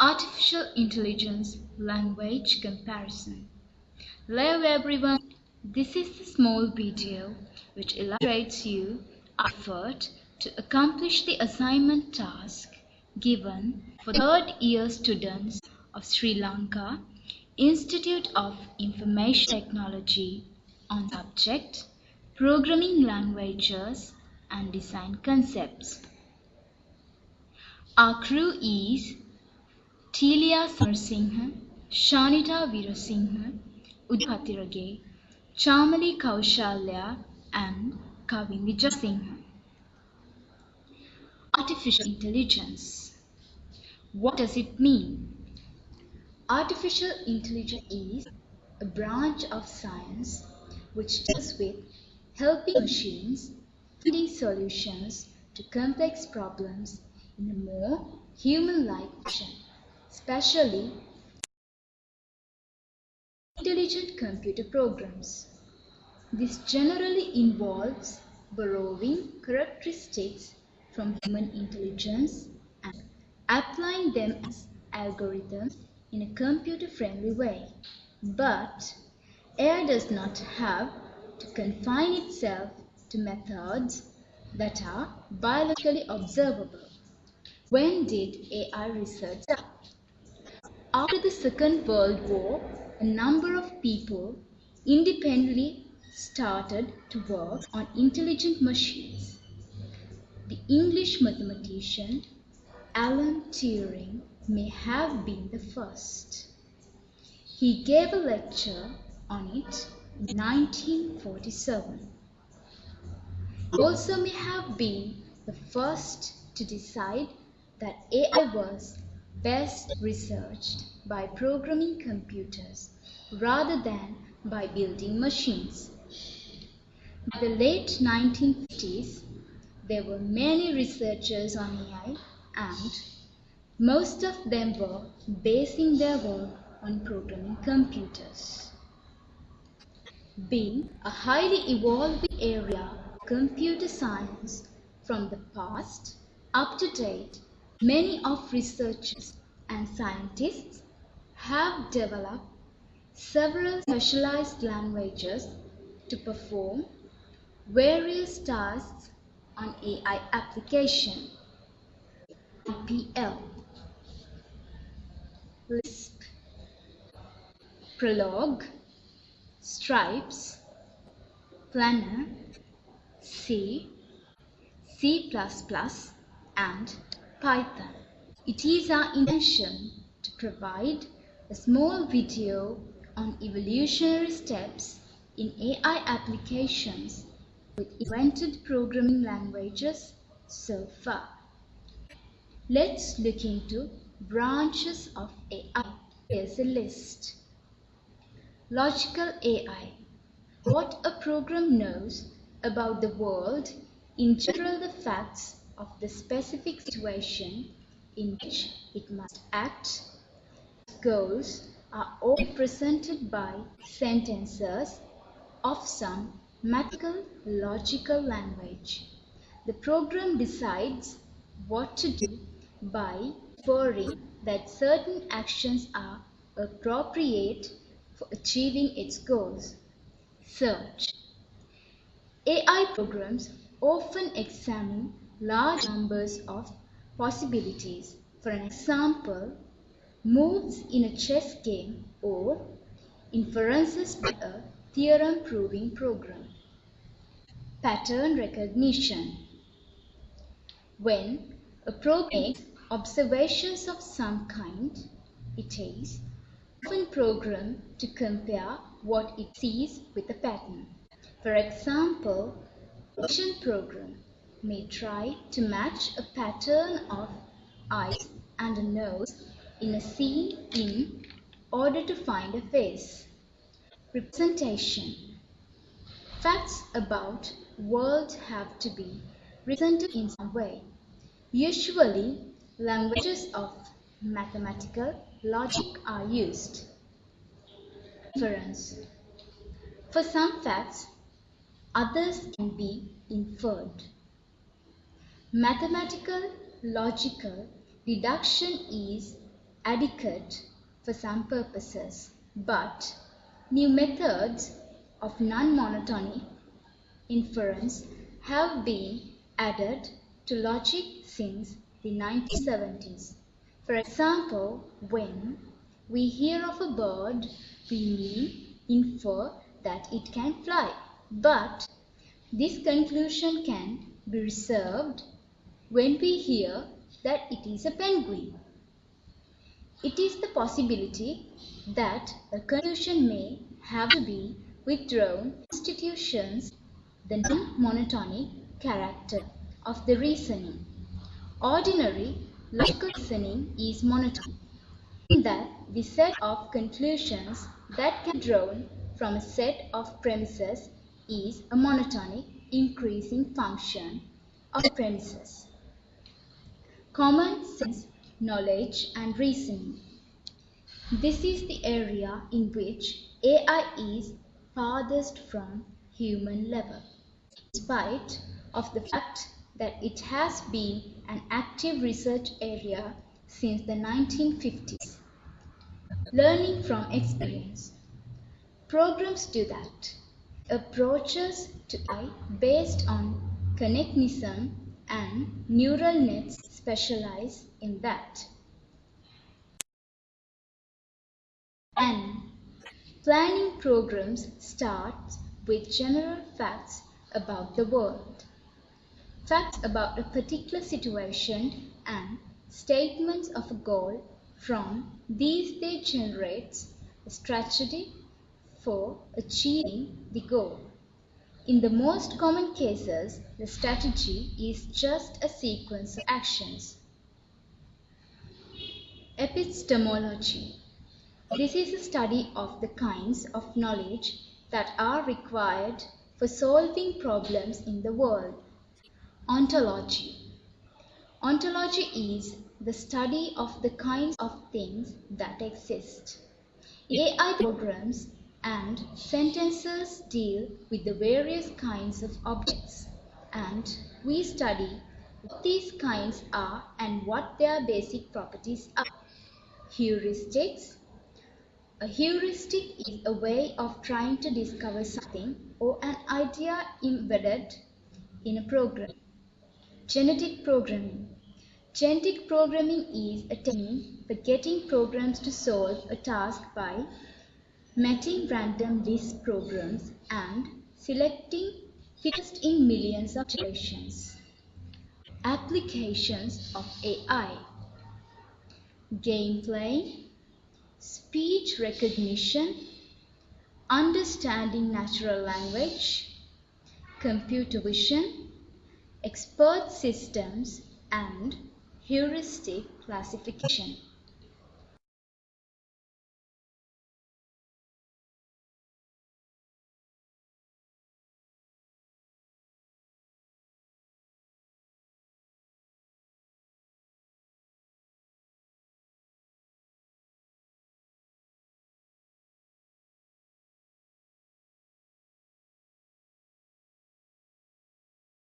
Artificial Intelligence Language Comparison. Hello everyone, this is the small video which illustrates you effort to accomplish the assignment task given for third year students of Sri Lanka Institute of Information Technology on subject Programming Languages and Design Concepts. Our crew is Tilia Samarasinghe, Shanita Veerasinghe, Udhatirage, Chamali Kaushalya and Kavin Vijayasinghe. Artificial intelligence. What does it mean? Artificial intelligence is a branch of science which deals with helping machines finding solutions to complex problems in a more human-like fashion, especially intelligent computer programs. This generally involves borrowing characteristics from human intelligence and applying them as algorithms in a computer-friendly way. But AI does not have to confine itself to methods that are biologically observable. When did AI research start? After the Second World War, a number of people independently started to work on intelligent machines. The English mathematician Alan Turing may have been the first. He gave a lecture on it in 1947. He also may have been the first to decide that AI was best researched by programming computers rather than by building machines. By the late 1950s, there were many researchers on AI and most of them were basing their work on programming computers. Being a highly evolving area of computer science from the past up to date, many of researchers and scientists have developed several specialized languages to perform various tasks on AI application. IPL, Lisp, Prolog, Stripes, Planner, C, C++, and Python. It is our intention to provide a small video on evolutionary steps in AI applications with invented programming languages so far. Let's look into branches of AI. Here's a list. Logical AI. What a program knows about the world, in general the facts of the specific situation in which it must act. Goals are all represented by sentences of some mathematical logical language. The program decides what to do by inferring that certain actions are appropriate for achieving its goals. Search. AI programs often examine large numbers of possibilities. For an example, moves in a chess game or inferences by a theorem-proving program. Pattern recognition. When a program makes observations of some kind, it is often programmed to compare what it sees with a pattern. For example, a vision program may try to match a pattern of eyes and a nose in a scene in order to find a face. Representation. Facts about world have to be represented in some way. Usually, languages of mathematical logic are used. Inference. For some facts, others can be inferred. Mathematical logical deduction is adequate for some purposes, but new methods of non-monotonic inference have been added to logic since the 1970s. For example, when we hear of a bird, we may infer that it can fly, but this conclusion can be reserved when we hear that it is a penguin. It is the possibility that a conclusion may have to be withdrawn constitutions the non-monotonic character of the reasoning. Ordinary logical reasoning is monotonic, in that the set of conclusions that can be drawn from a set of premises is a monotonic increasing function of the premises. Common sense, knowledge and reasoning. This is the area in which AI is farthest from human level, in spite of the fact that it has been an active research area since the 1950s. Learning from experience. Programs do that. Approaches to AI based on connectionism and neural nets specialize in that. And planning programs starts with general facts about the world. Facts about a particular situation and statements of a goal. From these they generate a strategy for achieving the goal. In the most common cases, the strategy is just a sequence of actions. Epistemology. This is a study of the kinds of knowledge that are required for solving problems in the world. Ontology. Ontology is the study of the kinds of things that exist. AI programs and sentences deal with the various kinds of objects, and we study what these kinds are and what their basic properties are. Heuristics. A heuristic is a way of trying to discover something or an idea embedded in a program. Genetic programming. Genetic programming is a technique for getting programs to solve a task by matching random list programs and selecting fittest in millions of generations. Applications of AI. Gameplay, speech recognition, understanding natural language, computer vision, expert systems, and heuristic classification.